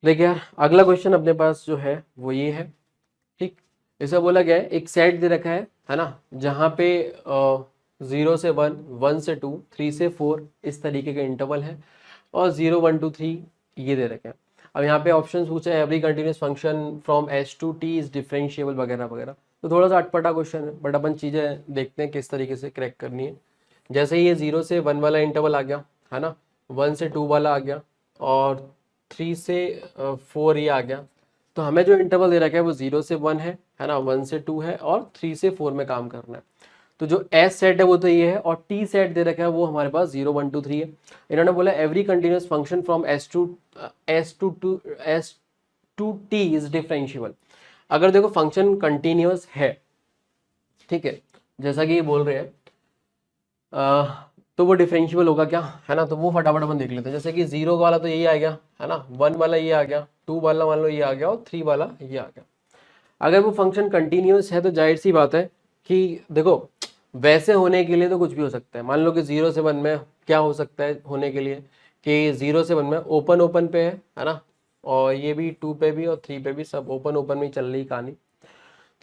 देखिए यार, अगला क्वेश्चन अपने पास जो है वो ये है। ठीक, इसे बोला गया है एक सेट दे रखा है ना, जहाँ पे 0 से 1, 1 से 2, 3 से 4 इस तरीके का इंटरवल है, और 0, 1, 2, 3 ये दे रखे हैं। अब यहाँ पे ऑप्शन पूछा है every continuous function from S to T is differentiable वगैरह वगैरह। तो थोड़ा सा अटपटा क्वेश्चन है, बट अपन चीज़ें देखते हैं किस तरीके से क्रैक करनी है। जैसे ही ये 0 से 1 वाला इंटरवल आ गया है ना, 1 से 2 वाला आ गया, और 3 से 4 ये आ गया, तो हमें जो इंटरवल दे रखा है वो 0 से 1 है ना, 1 से 2 है, और 3 से 4 में काम करना है। तो जो एस सेट है वो तो ये है, और टी सेट दे रखा है वो हमारे पास 0, 1, 2, 3 है। इन्होंने बोला every continuous function from S to T is differentiable. अगर देखो फंक्शन कंटिन्यूस है, ठीक है, जैसा कि ये बोल रहे हैं, तो वो डिफरेंशिएबल होगा क्या, है ना। तो वो फटाफट अपन देख लेते हैं। जैसे कि 0 वाला तो यही आ गया है ना, 1 वाला ये आ गया, 2 वाला मान लो ये आ गया, और 3 वाला ये आ गया। अगर वो फंक्शन कंटिन्यूस है तो जाहिर सी बात है कि देखो, वैसे होने के लिए तो कुछ भी हो सकता है। मान लो कि 0 से 1 में क्या हो सकता है होने के लिए, कि 0 से 1 में ओपन ओपन पे है ना, और ये भी 2 पे भी और 3 पे भी सब ओपन ओपन में ही चल रही कहानी।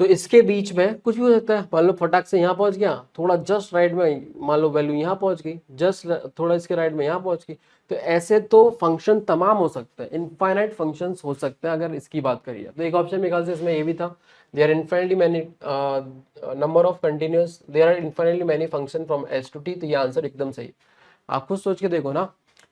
तो इसके बीच में कुछ भी हो सकता है। मान लो फटाक से यहाँ पहुंच गया, थोड़ा जस्ट राइट में मान लो वैल्यू यहाँ पहुंच गई, जस्ट थोड़ा इसके राइट में यहाँ पहुंच गई। तो ऐसे तो फंक्शन तमाम हो सकते हैं, इनफाइनाइट फंक्शंस हो सकते हैं अगर इसकी बात करिए। तो एक ऑप्शन मेरे ख्याल से इसमें ये भी था, there are infinitely many number of continuous, there are infinitely many function from S to T. तो ये आंसर एकदम सही। आप खुद सोच के देखो ना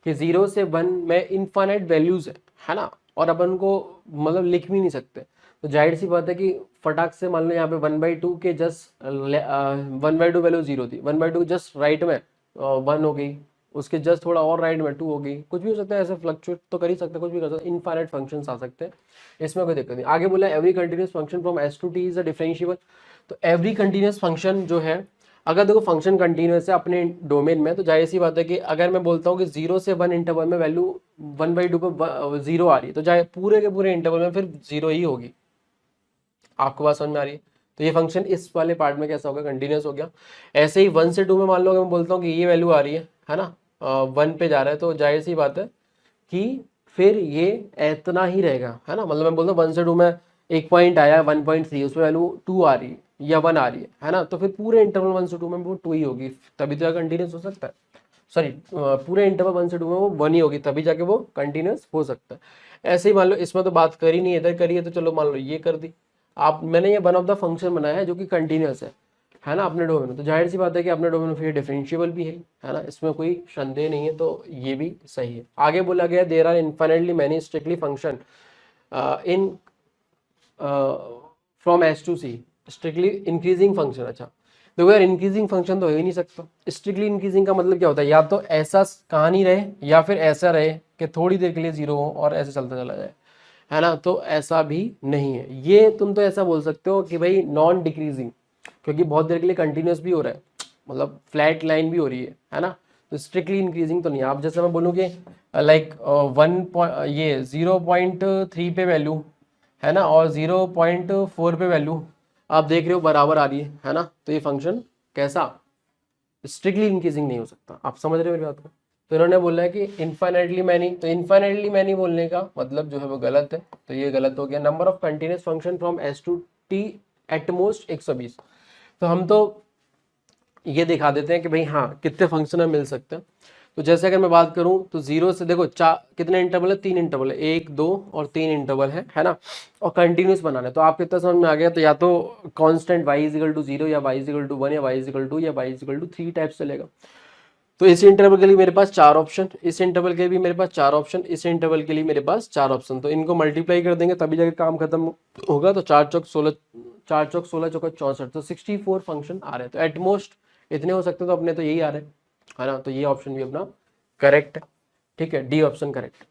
कि 0 से 1 में इनफाइनाइट वैल्यूज है ना, और अपन को मतलब लिख भी नहीं सकते। तो जाहिर सी बात है कि फटाक से मान लो यहाँ पे 1/2 के जस्ट 1/2 वैल्यू 0 थी, 1/2 जस्ट राइट में 1 हो गई, उसके जस्ट थोड़ा और राइट में 2 हो गई। कुछ भी हो सकता है, ऐसे फ्लक्चुएट तो कर ही सकते हैं, कुछ भी कर सकते हैं, इनफाइनाइट फंक्शंस आ सकते हैं, इसमें कोई दिक्कत नहीं। आगे बोला every continuous function from S to T is a differentiable. तो एवरी कंटिन्यूस फंक्शन जो है, अगर देखो फंक्शन कंटिन्यूस है अपने डोमेन में, तो जाहिर सी बात है कि अगर मैं बोलता हूँ कि 0 से 1 इंटरवल में वैल्यू 1/2 पे 0 आ रही है, तो चाहे पूरे के पूरे इंटरवल में फिर 0 ही होगी। आपको बात समझ में आ रही है। तो ये फंक्शन इस वाले पार्ट में कैसा होगा, कंटिन्यूस हो गया। ऐसे ही 1 से 2 में मान लो अगर मैं बोलता हूँ कि ये वैल्यू आ रही है ना, 1 पे जा रहा है, तो जाहिर सी बात है कि फिर ये इतना ही रहेगा, है ना। मतलब मैं बोलता हूँ 1 से 2 में एक पॉइंट आया 1.3, उसमें वैल्यू 2 आ रही है या 1 आ रही है ना, तो फिर पूरे इंटरवल 1 से 2 में वो 2 ही होगी, तभी तो कंटिन्यूस हो सकता है। सॉरी, पूरे इंटरवल 1 से 2 में वो 1 ही होगी, तभी जाके वो कंटिन्यूस हो सकता है। ऐसे ही मान लो इसमें तो बात करी नहीं, इधर करी है, तो चलो मान लो ये कर दी आप, मैंने ये वन ऑफ द फंक्शन बनाया है जो कि कंटिन्यूस है ना अपने डोमेन में। तो जाहिर सी बात है कि अपने डोमेन में फिर डिफरेंशिएबल भी है ना, इसमें कोई संदेह नहीं है। तो ये भी सही है। आगे बोला गया there are infinitely many strictly function in from S to C strictly increasing function. अच्छा, देखो यार, इंक्रीजिंग फंक्शन तो हो ही नहीं सकता। स्ट्रिक्टली इंक्रीजिंग का मतलब क्या होता है, या तो ऐसा कहानी रहे या फिर ऐसा रहे कि थोड़ी देर के लिए 0 हो और ऐसे चलता चला जाए, है ना। तो ऐसा भी नहीं है। ये तुम तो ऐसा बोल सकते हो कि भाई नॉन डिक्रीजिंग, क्योंकि बहुत देर के लिए कंटिन्यूस भी हो रहा है, मतलब फ्लैट लाइन भी हो रही है ना। तो स्ट्रिक्टली इंक्रीजिंग तो नहीं है। आप जैसे मैं बोलूँ कि लाइक 0.3 पे वैल्यू है ना, और 0.4 पे वैल्यू आप देख रहे हो बराबर आ रही है ना, तो ये फंक्शन कैसा, स्ट्रिक्टली इंक्रीजिंग नहीं हो सकता। आप समझ रहे हो मेरी बात को। तो इन्होंने बोला है कि इनफाइनाइटली मैनी, तो इनफाइनाइटली मैनी बोलने का मतलब जो है वो गलत है, तो ये गलत हो गया। Number of continuous function from S to T at most 120। तो हम तो ये दिखा देते हैं कि भाई हाँ कितने फंक्शन मिल सकते हैं। तो जैसे अगर मैं बात करूं तो 0 से देखो कितने इंटरवल है, 3 इंटरवल है, 1, 2 और 3 इंटरवल है ना, और कंटिन्यूस बनाना है। तो आप कितना समझ में आ गया, तो या तो कांस्टेंट y इक्वल टू 0 या y इक्वल टू 1 या y इक्वल टू या y इक्वल टू 3 टाइप चलेगा। तो इस इंटरवल के लिए मेरे पास 4 ऑप्शन, इस इंटरवल के लिए भी मेरे पास 4 ऑप्शन, इस इंटरवल के लिए मेरे पास 4 ऑप्शन। तो इनको मल्टीप्लाई कर देंगे तभी जाके काम खत्म होगा। तो 4 चौक 16, 4 चौक 16 चौका 64, तो 64 फंक्शन आ रहे हैं। तो एटमोस्ट इतने हो सकते हैं, तो अपने तो यही आ रहे हैं, है ना। तो ये ऑप्शन भी अपना करेक्ट है, ठीक है, डी ऑप्शन करेक्ट।